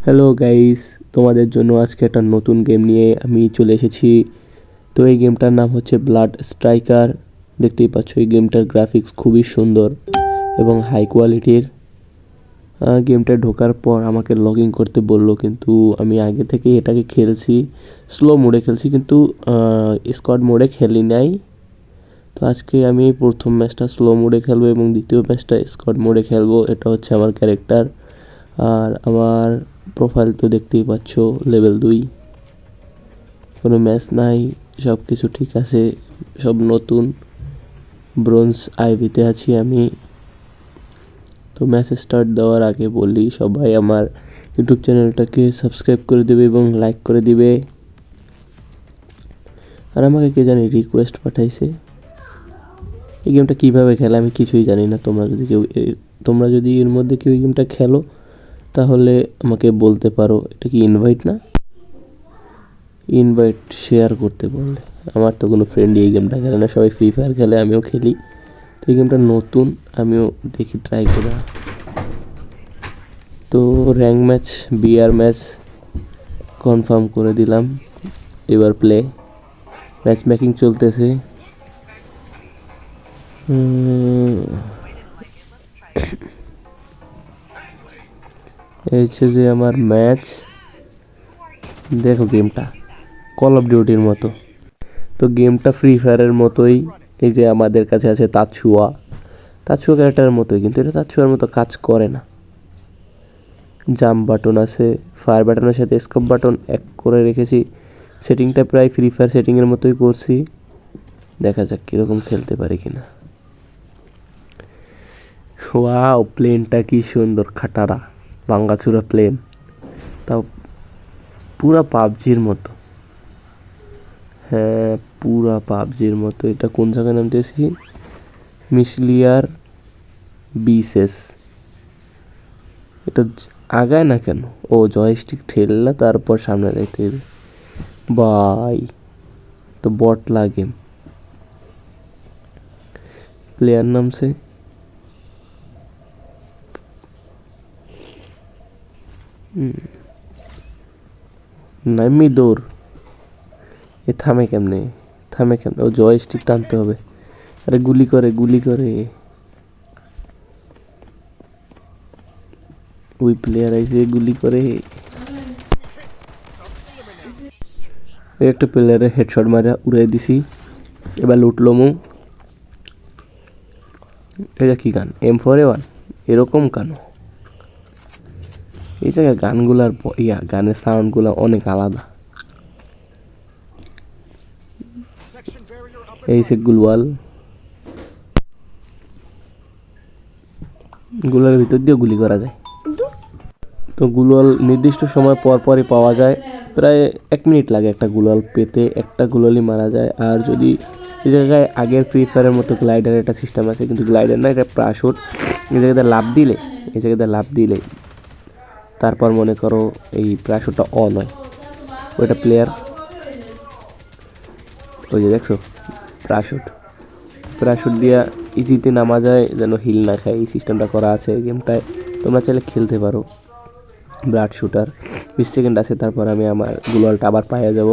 Hello guys, তোমাদের জন্য আজকে একটা নতুন গেম নিয়ে আমি চলে এসেছি। তো এই গেমটার নাম হচ্ছে ব্লাড স্ট্রাইকার। দেখতেই পাচ্ছ এই গেমটার গ্রাফিক্স খুবই সুন্দর এবং হাই কোয়ালিটির। গেমটা ঢোকার পর আমাকে লগ ইন করতে বললো, কিন্তু আমি আগে থেকে এটাকে খেলছি, স্লো মোডে খেলছি, কিন্তু স্কোয়াড মোডে খেলি নাই। তো আজকে আমি প্রথম ম্যাচটা স্লো মোডে খেলবো এবং দ্বিতীয় ম্যাচটা স্কোয়াড মোডে খেলবো। এটা হচ্ছে আমার ক্যারেক্টার। আর আমার প্রোফাইল তো দেখতেই পাচ্ছ, লেভেল 2, কোনো ম্যাচ নাই, সব কিছু ঠিক আছে, সব নতুন। ব্রোঞ্জ আইভিতে আছি আমি। তো ম্যাচ স্টার্ট দেওয়ার আগে বলি, সবাই আমার ইউটিউব চ্যানেলটাকে সাবস্ক্রাইব করে দেবে এবং লাইক করে দিবে। আর আমাকে কে জানি রিকোয়েস্ট পাঠাইছে। এই গেমটা কীভাবে খেলে আমি কিছুই জানি না। তোমরা যদি এর মধ্যে কেউ এই গেমটা খেলো তাহলে আমাকে বলতে পারো। এটা কি ইনভাইট না? ইনভাইট শেয়ার করতে বললে। আমার তো কোনো ফ্রেন্ডই এই গেমটা খেলে না, সবাই ফ্রি ফায়ার খেলে, আমিও খেলি। তো এই গেমটা নতুন, আমিও দেখি ট্রাই করে। তো rank match, BR match confirm করে দিলাম। এবার ম্যাচ মেকিং চলতেছে। এই হচ্ছে যে আমার ম্যাচ। দেখো গেমটা কল অফ ডিউটির মতো। তো গেমটা ফ্রি ফায়ারের মতোই। এই যে আমাদের কাছে আছে তাৎসুয়া ক্যারেক্টারের মতোই, কিন্তু এটা তাৎসুয়ার মতো কাজ করে না। জাম্প বাটন আছে, ফায়ার বাটনের সাথে স্কোপ বাটন এক করে রেখেছি। সেটিংটা প্রায় ফ্রি ফায়ার সেটিংয়ের মতোই করছি। দেখা যাক কীরকম খেলতে পারি কিনা। ওয়াও, প্লেনটা কি সুন্দর, খাটারা ভাঙ্গাচুরা প্লেন, তাও পুরা পাবজির মতো। হ্যাঁ, পুরা পাবজির মতো। এটা কোন জায়গায় নামতেছি? মিশলিয়ার বিসেস। এটা আগায় না কেন? ও জয়স্টিক ঠেললা তারপর সামনে যাইতে হবে। বাই, তো বট লাগে। প্লেয়ার নামছে নামি দৌড়। এ থামে কেমনে? ও জয়স্টিক টানতে হবে। আরে গুলি করে। ওই প্লেয়ার আইসে, গুলি করে। একটা প্লেয়ারের হেডশট মারা উড়াই দিছি। এবার লুটলো মু। এটা কি গান? M4A1 এরকম কেন? এই জায়গায় গানগুলার গানের সাউন্ডগুলো অনেক আলাদা। এই সে গুলার ভিতর দিয়ে গুলি করা যায়। তো গুলাল নির্দিষ্ট সময় পর পরই পাওয়া যায়। প্রায় 1 মিনিট লাগে একটা গুলাল পেতে, একটা গুলালই মারা যায়। আর যদি এই জায়গায় আগের ফ্রি ফায়ারের মতো গ্লাইডার একটা সিস্টেম আছে, কিন্তু গ্লাইডার না, এটা প্যারাশুট। এই জায়গাতে লাফ দিলে তারপর মনে করো এই প্যারাশুটটা অন হয়। ওইটা প্লেয়ার, ওই যে দেখছো প্যারাশুট দিয়া ইজিতে নামা যায়, যেন হিল না খায়। এই সিস্টেমটা করা আছে গেমটায়। তোমরা চাইলে খেলতে পারো। ব্লাড শুটার 20 সেকেন্ড আছে, তারপর আমি আমার গুলালটা আবার পাইয়া যাব।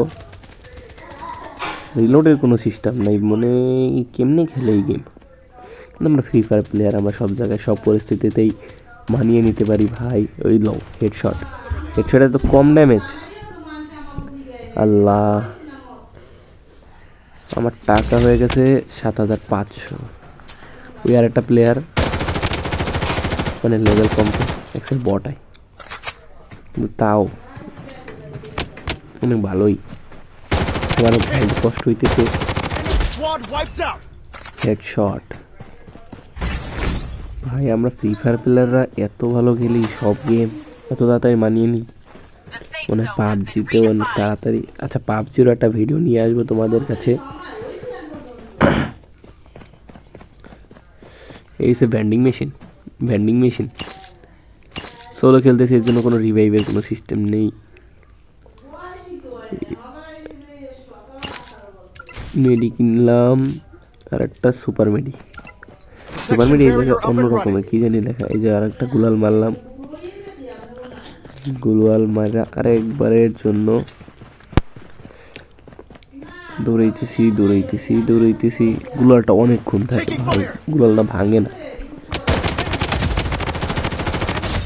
রিলোডের কোনো সিস্টেম নাই, মনে কেমনি খেলে এই গেম। কিন্তু আমরা ফ্রি ফায়ার প্লেয়ার, আমরা সব জায়গায় সব পরিস্থিতিতেই মানিয়ে নিতে পারি ভাই। ওই লো হেডশটে তো কম ড্যামেজ। আল্লাহ, আমার টাকা হয়ে গেছে 7500। ওই আর একটা প্লেয়ার, মানে লেভেল কম, তো এক্সেল বটাই, কিন্তু তাও অনেক ভালোই। আমার ভাই কষ্ট হইতেছে। হেডশট ভাই, আমরা ফ্রি ফায়ার প্লেয়াররা এত ভালো খেলি, সব গেম এত তাড়াতাড়ি মানিয়ে নিই। মনে হয় পাবজিতেও অনেক তাড়াতাড়ি। আচ্ছা, পাবজিরও একটা ভিডিও নিয়ে আসবো তোমাদের কাছে। এই সে ভ্যান্ডিং মেশিন সোলো খেলতেছে, এর জন্য কোনো রিভাইভের কোনো সিস্টেম নেই। মেডি কিনলাম, আর একটা সুপার মেডি এই জায়গায় অন্য রকমের কি জানি লেখা। এই যে আর একটা গুলাল মারলাম। গুলওয়াল মারা আরেকবারের জন্য দৌড়াইতেছি। গুলালটা অনেকক্ষণ থাকে ভাই, গুলালটা ভাঙে না।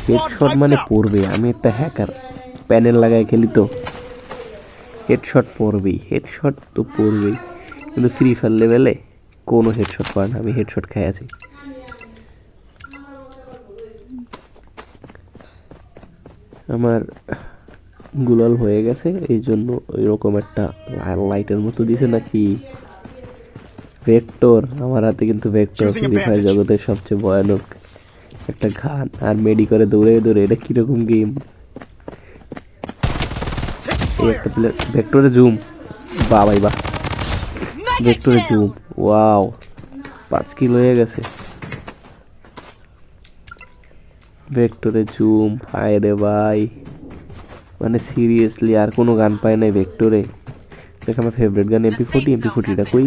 হেডশট মানে পড়বে। আমি একটা হ্যাকার, প্যানেল লাগায় খেলি তো হেডশট পড়বেই, হেডশট তো পড়বেই। কিন্তু ফ্রি ফায়ার লেভেলে কোনো হেডশট পায় না, আমি হেডশট খাই আছি। আমার গুলাল হয়ে গেছে, এই জন্য এরকম একটা লাইটের মতো দিছে নাকি ভেক্টর। আমার হাতে কিন্তু ভেক্টর ফ্রি ফায়ার জগতের সবচেয়ে ভয়ানক একটা গান, আর মেডি করে দৌড়ে দৌড়ে। এটা কিরকম গেম? এই একটা প্লেয়ার ভেক্টরে জুম, বাহ ভাই বাহ, ভেক্টরে জুম, ওয়াও 5 কিল হয়ে গেছে। ভেক্টরে জুম, হায় রে ভাই, মানে সিরিয়াসলি আর কোনো গান পায় নাই ভেক্টরে। দেখ আমার ফেভারিট গান এমপি40টা কই?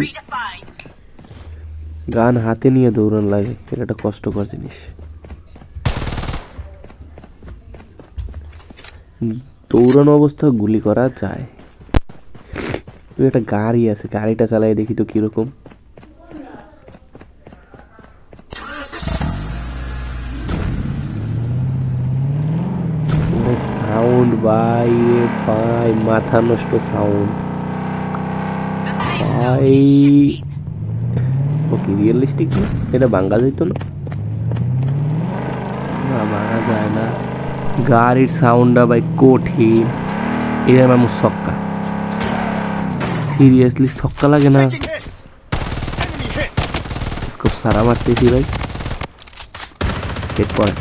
গান হাতে নিয়ে দৌড়ান লাগে, এটা একটা কষ্টকর জিনিস। দৌড়ানো অবস্থা গুলি করা যায়। একটা গাড়ি আছে, গাড়িটা চালাই দেখি তো কিরকম। সাউন্ড ভাই রে ভাই, মাথা নষ্ট সাউন্ড ভাই। ওকে রিয়েলিস্টিক না, এটা ভাঙা যেত না? না ভাঙা যায় না। গাড়ির সাউন্ডটা ভাই কঠিন। এটা আমার ছক্কা, সিরিয়াসলি ছক্কা লাগে না? স্কোপ সারা মারতেছি ভাই, হেড পয়েন্ট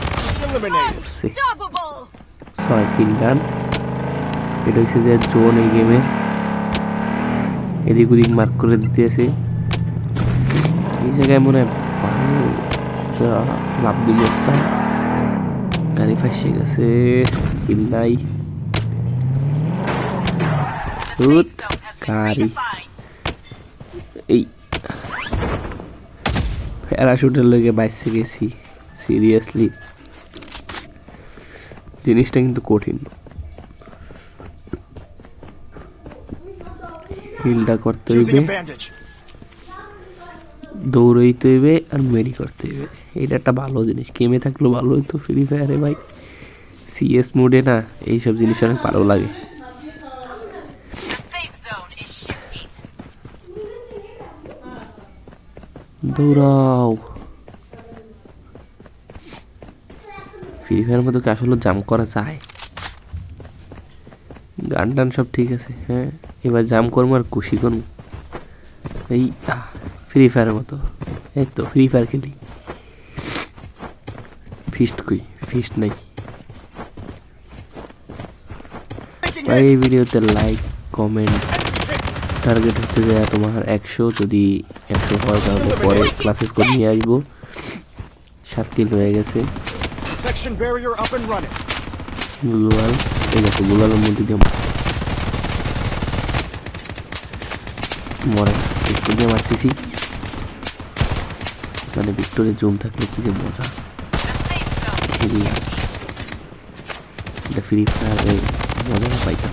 6 কিল ডান। এটা হচ্ছে যে জোন এই গেমের, এদিক ওদিক মার্ক করে দিতে আছে। এই জায়গায় মনে হয় লাভ দিল একটা, গাড়ি ফাঁসে গেছে, কিল নাই। গাড়ি এই প্যারাশুটের লগে বাইসে গেছি। সিরিয়াসলি জিনিসটা কিন্তু কঠিন। হিলটা করতে হইবে, দৌড়াইতে হইবে, আর মেডি করতে হইবে। এটা একটা ভালো জিনিস, গেমে থাকলেও ভালো হইতো। ফ্রি ফায়ারে ভাই সিএস মোডে না এইসব জিনিস অনেক ভালো লাগে। দৌড়াও। ফ্রি ফায়ারের মধ্যে কি আসলে জাম্প করা যায়? গান টান সব ঠিক আছে, হ্যাঁ এবার জাম্প করবো আর খুশি করবো। এই ফ্রি ফায়ারের মতো, এই তো ফ্রি ফায়ার খেলি। ফিস্ট কই? ফিস্ট নাই ভাই। এই ভিডিওতে লাইক কমেন্ট, টার্গেট হচ্ছে যে তোমার 100, যদি 100 হয় তাহলে পরে ক্লাসেস করে নিয়ে আসবো। 7 কিল হয়ে গেছে। গুলাল, এই দেখো গুলালের মধ্যে দিয়ে মরে একটু দিয়ে মারতেছি। মানে ভিক্টোরে জুম থাকলে কি যে মজা। ফ্রি ফায়ারে মজা পাইতাম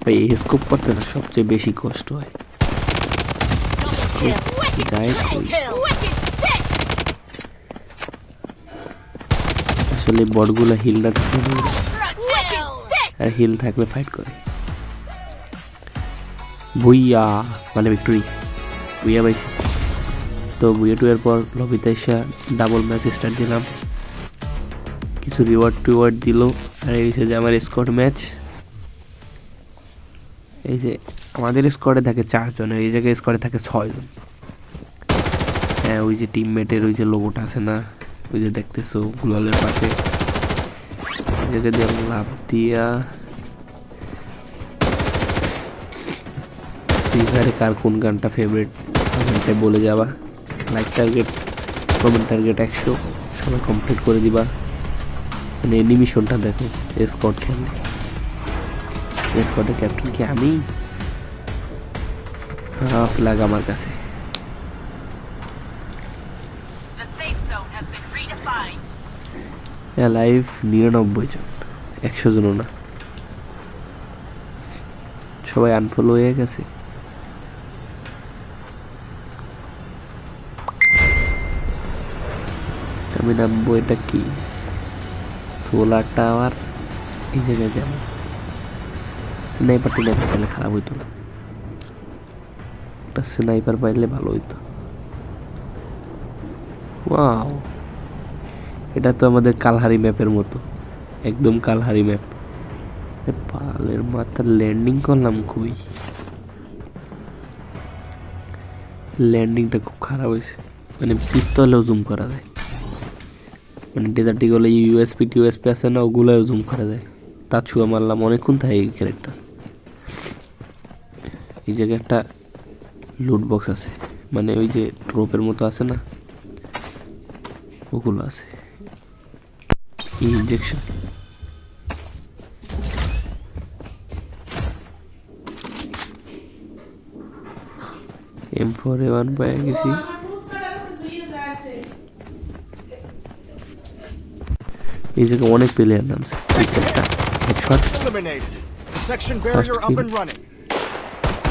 ভাই। এই স্কোপ করতে না সবচেয়ে বেশি কষ্ট হয়। আসলে বটগুলা হিল না থাকলে, আর হিল থাকলে ফাইট করে। বুইয়া মানে ভিক্টোরি, বুইয়া পাইছি তো। বুইয়া 2 এর পর লবিতে এসে ডাবল ম্যাচ স্টার্ট দিলাম, কিছু রিওয়ার্ড দিল। আর এই যে আমার স্কোয়াড ম্যাচ, এই যে আমাদের স্কোয়াডে থাকে 4 জন, এই জায়গায় স্কোয়াডে থাকে 6 জন। হ্যাঁ ওই যে টিমমেটের ওই যে লোগোটা আছে না, ওই যে দেখতেছো গুলালের পাশে, এই জায়গায় দিয়ে লাভ দিয়া। ফ্রি ফায়ারে কার কোন গানটা ফেভারিট কমেন্টে বলে যাবা। লাইক টার্গেট, কমেন্ট টার্গেট 100 সবাই কমপ্লিট করে দিবা। মানে এনিমেশনটা দেখো, স্কোয়াড খেলে, স্কোয়াডের ক্যাপ্টেন কি আমি? ফ্ল্যাগ আমার কাছে। অ্যালাইভ 99 জন, 100 জনও না। সবাই আনফলো হয়ে গেছে। আমি নামবো, এটা কি সোলার টাওয়ার, এই জায়গায় যাবো। স্নাইপার টিনাইপার পাইলে খারাপ হইতো না, একটা স্নাইপার পাইলে ভালো হইতো। ওয়াও, এটা তো আমাদের কালহারি ম্যাপের মতো, একদম কালহারি ম্যাপ। পালের মাথার ল্যান্ডিং করলাম, খুবই ল্যান্ডিংটা খুব খারাপ হয়েছে, মানে পিস্তলেও জুম করা যায়, মানে ডেজার্ট ইগলে ইউএসপি টিউএসপি আছে না, ওগুলোও জুম করা যায়। তার ছুঁয়া মারলাম অনেকক্ষণ থাকে এই ক্যারেক্টার। এই জায়গায় একটা লুট বক্স আছে, মানে ওই যে ট্রোপের মতো আছে না, ওগুলো আছে। ইনজেকশন, M4A1 পেয়ে গেছি। এই জায়গায় অনেক প্লেয়ার নামছে।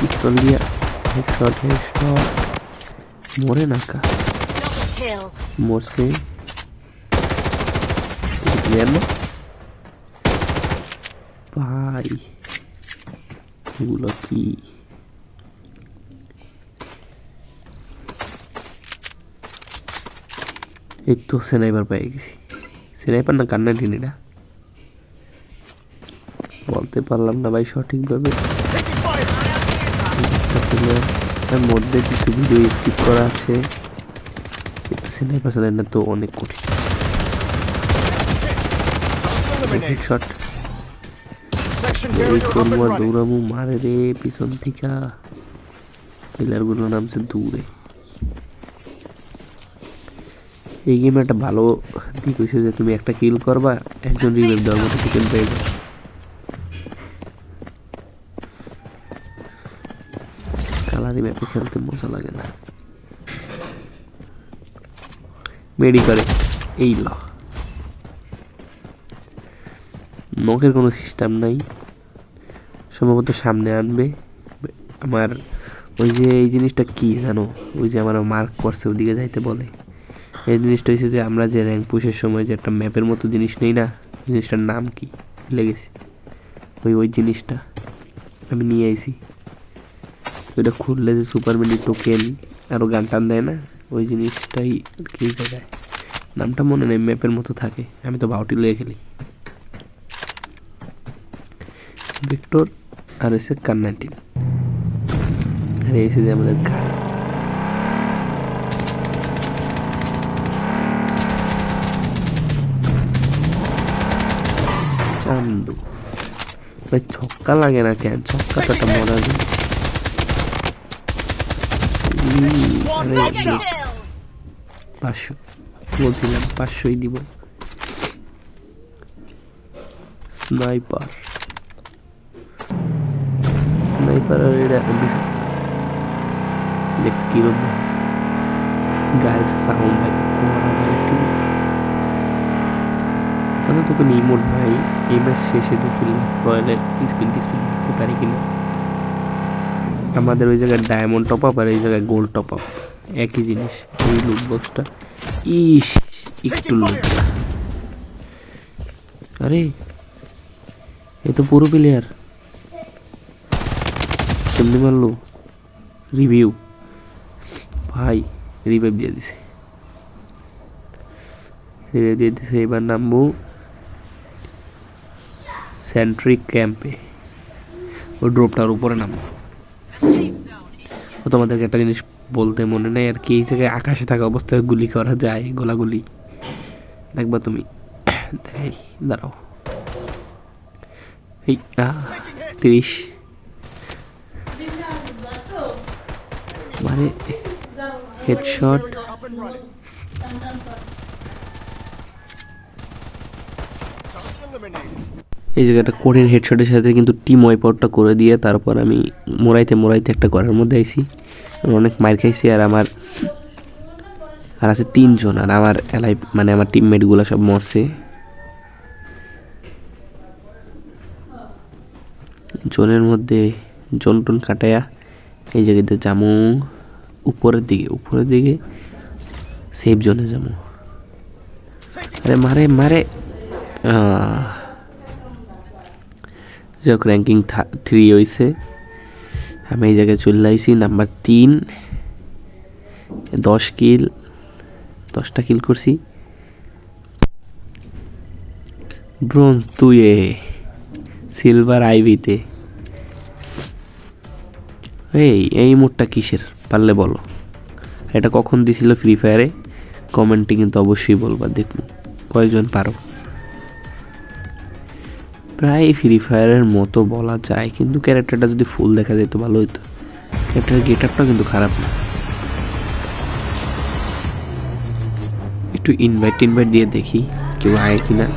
পিস্তল দিয়া হেডশট, মরে না কা মরছে প্লেয়ার না ভাই, এগুলো কি? এই তো স্নাইপার পেয়ে গেছি। স্নাইপার না কান্নাটিন, এটা বলতে পারলাম না ভাই সঠিকভাবে। তার মধ্যে কিছু ভিডিও স্কিপ করা আছে, কিন্তু স্নাইপার চালানো তো অনেক কঠিন। হেডশট দৌড়াবো, মারে রে পিছন থেকে। প্লেয়ারগুলো নামছে দূরে। এই গেমে একটা ভালো দিক হয়েছে যে তুমি একটা কিল করবা, একজন রিভাইভ দেওয়ার মতো চিকেন পেয়ে যাবে। কালারি ম্যাপে খেলতে মজা লাগে না। মেডি করে এই ল, নখের কোনো সিস্টেম নাই, সম্ভবত সামনে আনবে। আমার ওই যে এই জিনিসটা কি জানো, ওই যে আমার মার্ক করছে ওদিকে যাইতে বলে। এই জিনিসটা হচ্ছে যে আমরা যে র্যাঙ্ক পুশের সময় যে একটা ম্যাপের মতো জিনিস নেই না, জিনিসটার নাম কি লেগেছে, ওই জিনিসটা আমি নিয়ে আইছি। ওইটা খুললে যে সুপার মিনি টোকেন আরও গান টান দেয় না, ওই জিনিসটাই কি জায়গায় নামটা মনে নেই, ম্যাপের মতো থাকে। আমি তো বাউটি লয়ে খেলি। ভিক্টর আর এসে কান্নাটিন, আর এসে যে আমাদের গাড়ি। চান্দু ভাই ছক্কা লাগে না কেন? ছক্কাটা একটা মরা যায়। 500 বলছিলাম, 500ই দিব। স্নাইপার আর এটা দেখতে কিরকম গায়ের সাউন্ড তোকে নিমোট ভাই। এই ম্যাচ শেষে দেখি রয়্যালের স্পিন মারতে পারি কিনা। আমাদের ওই জায়গায় ডায়মন্ড টপ আপ আর এই জায়গায় গোল্ড টপ আপ একই জিনিস। এই লুট বক্সটা একটু লুট, আরে এ তো পুরো প্লেয়ার। কেমনি মারলো? রিভিউ ভাই, রিভাইভ দিয়ে দিছে। এবার নামবো সেন্ট্রিক ক্যাম্পে, ওই ড্রপটার উপরে নামবো। ও তোমাদেরকে একটা জিনিস বলতে মনে নেই আর কি, এই জায়গায় আকাশে থাকা অবস্থায় গুলি করা যায়, গোলাগুলি দেখবা তুমি। দেখাই, দাঁড়াও। এই 30 মানে হেডশট। এই জায়গাটা কঠিন হেডশটের সাথে কিন্তু টিম ওয়াইপ আউটটা করে দিয়ে তারপর আমি মোড়াইতে একটা ঘরের মধ্যে আইছি। অনেক মার খাইছি। আর আছে 3 জন, আর আমার এলাই মানে আমার টিমমেটগুলো সব মরছে। জোনের মধ্যে জোন টোন কাটায়া এই জায়গাতে যামু উপরের দিকে সেফ জোনে যামু। আরে মারে মারে যাক র্যাঙ্কিং 3 হয়েছে। আমি এই জায়গায় চলে আইছি নাম্বার 3, 10টা কিল করছি। ব্রোঞ্জ 2-এ সিলভার আইভিতে। এই মোডটা কিসের পারলে বলো, এটা কখন দিছিল ফ্রি ফায়ারে? কমেন্টে কিন্তু অবশ্যই বলবা, দেখবো কয়েকজন পারো। প্রায় ফ্রি ফায়ারের মতো বলা যায়, কিন্তু ক্যারেক্টারটা যদি ফুল দেখা যেত ভালো হতো। ক্যারেক্টারের গেট আপটা কিন্তু খারাপ না। একটু ইনভাইট দিয়ে দেখি কেউ আয় কিনা।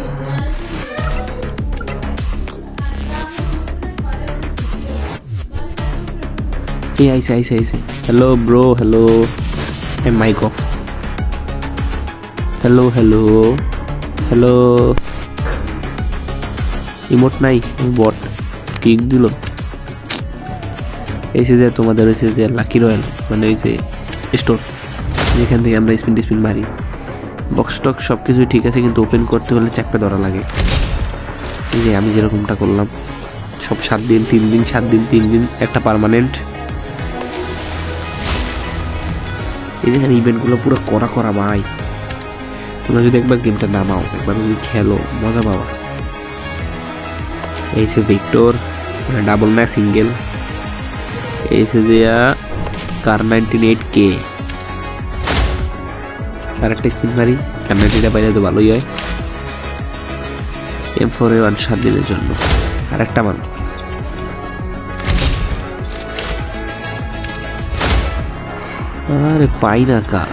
আইসে। Hello bro, hello. Mic off. Hello emote নাই, বট কিক দিল। এসে যে তোমাদের হয়েছে যে লাকি রয়্যাল, মানে ওই যে স্টোর, যেখান থেকে আমরা স্পিন মারি। বক্স টক সব কিছুই ঠিক আছে, কিন্তু ওপেন করতে হলে চাপে ধরা লাগে। এই যে আমি যেরকমটা করলাম, সব 7 দিন 3 দিন 7 দিন 3 দিন একটা পার্মানেন্ট। এই যেখানে ইভেন্টগুলো পুরো করা ভাই। তোমরা যদি একবার গেমটা নামাও, একবার যদি খেলো, মজা পাওয়া। এই সে ভিক্টর, মানে ডাবল না সিঙ্গেল। এই সে দেয়া কার 98K। আর একটা স্পিন মারি, কার 90টা পাইলে তো ভালোই হয়। M4A1 7 দিনের জন্য। আর একটা মানুষ আরে পাই না কা।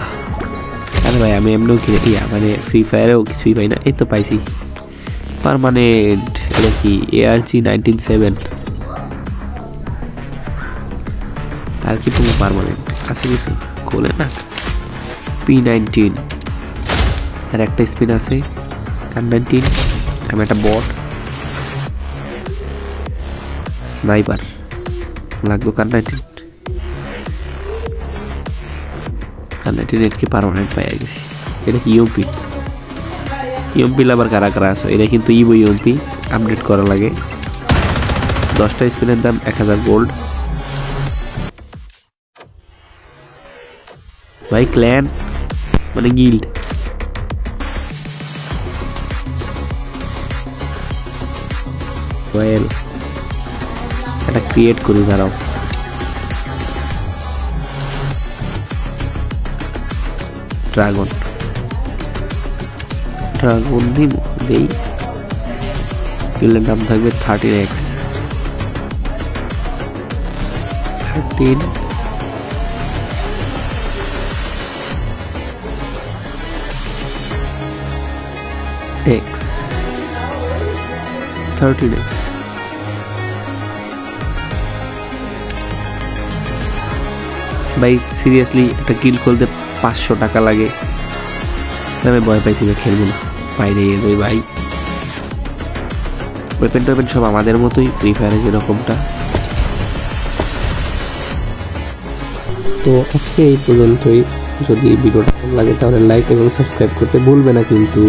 আরে ভাই আমি এমনিও মানে ফ্রি ফায়ারেও কিছুই পাই না। এই তো পাইছি পার্মানেন্ট। এটা কি ARG 197? আর কি তুমি পার্মানেন্ট আছে কিছু কোলে না? P19 আর একটা স্পিন আছে কার 19। আমি একটা বট স্নাইপার লাগতো কার 19। কি পার্মানেন্ট পাই গেছি। এটা কি ইউএমপি আবার কারা আছে? এটা কিন্তু ইউএমপি আপডেট করা লাগে। 10টা স্পিনের দাম 1000 গোল্ড। ভাই ক্ল্যান মানে গিল্ড। রয়্যাল এটা ক্রিয়েট করি, দাঁড়াও। ড্রাগন দেই। গিল্ডের নাম থাকবে 13x। 13 x 13x। ভাই সিরিয়াসলি একটা গিল্ড খুলতে 500 টাকা লাগে। আমি ভয় পাইছি, খেলবো না, বাইরে যাই ভাই। ওয়েপেন সব আমাদের মতোই, ফ্রি ফায়ারে যেরকমটা। তো আজকে এই পর্যন্তই। যদি ভিডিওটা ভালো লাগে তাহলে লাইক এবং সাবস্ক্রাইব করতে ভুলবে না কিন্তু।